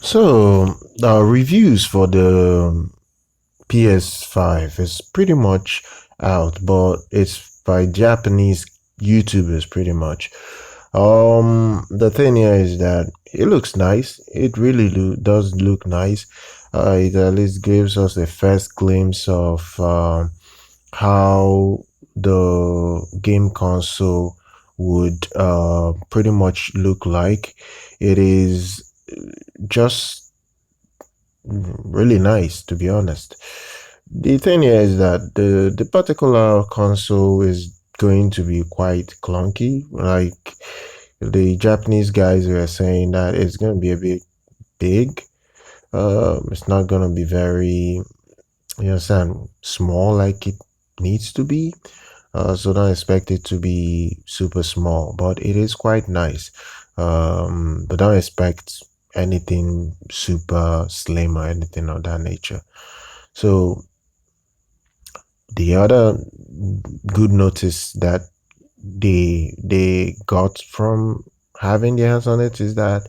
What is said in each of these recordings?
So, reviews for the PS5 is pretty much out, but it's by Japanese YouTubers pretty much. The thing here is that it looks nice. It really does look nice. It at least gives us a first glimpse of how the game console would pretty much look like. It is just really nice, to be honest. The thing here is that the particular console is going to be quite clunky. Like the Japanese guys were saying that it's going to be a bit big. It's not going to be very, you understand, small like it needs to be. So don't expect it to be super small, but it is quite nice. But don't expect anything super slim or anything of that nature. So the other good notice that they got from having their hands on it is that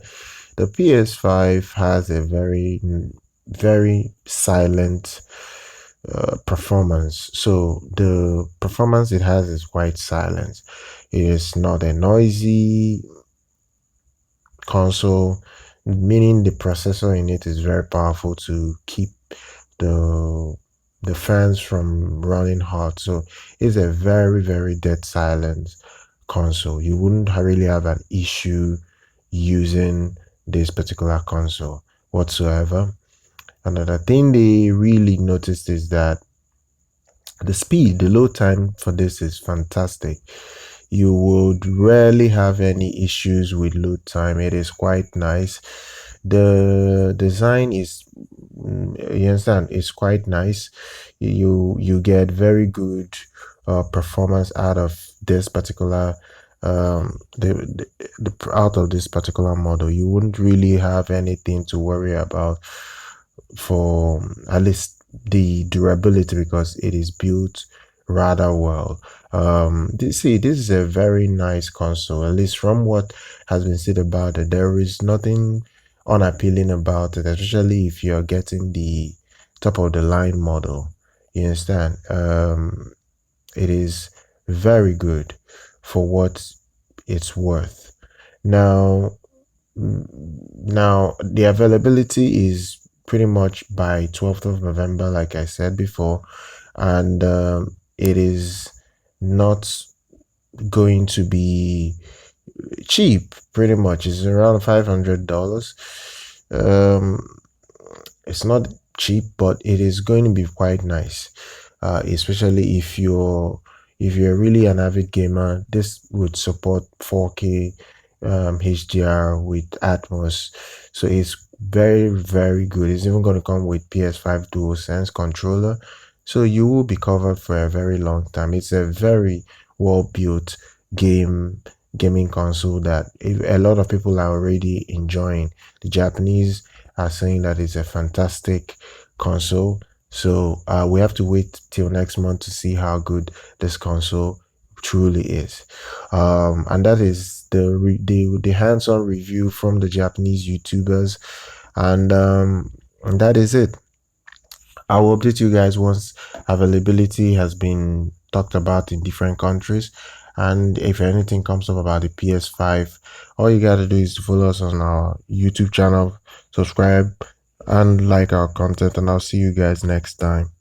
the PS5 has a very silent performance. So the performance it has is quite silent. It is not a noisy console, meaning the processor in it is very powerful to keep the the fans from running hot. So it's a very dead silent console. You wouldn't really have an issue using this particular console whatsoever. Another thing they really noticed is that the load time for this is fantastic. You would rarely have any issues with load time. It is quite nice. The design is, you understand, it's quite nice. You get very good performance out of this particular out of this particular model. You wouldn't really have anything to worry about for at least the durability because it is built rather well. See, this is a very nice console, at least from what has been said about it. There is nothing unappealing about it, especially if you're getting the top of the line model. You understand? It is very good for what it's worth. Now, now the availability is pretty much by 12th of November, like I said before, and it is not going to be cheap. Pretty much, it's around $500. Um, it's not cheap, but it is going to be quite nice, especially if you're really an avid gamer. This would support 4K HDR with Atmos, so it's very good. It's even going to come with PS5 DualSense controller, so you will be covered for a very long time. It's a very well built gaming console that a lot of people are already enjoying. The Japanese are saying that it's a fantastic console. So we have to wait till next month to see how good this console truly is. And that is the hands-on review from the Japanese YouTubers, and that is it. I will update you guys once availability has been talked about in different countries. And if anything comes up about the PS5, all you gotta do is to follow us on our YouTube channel, subscribe, and like our content. And I'll see you guys next time.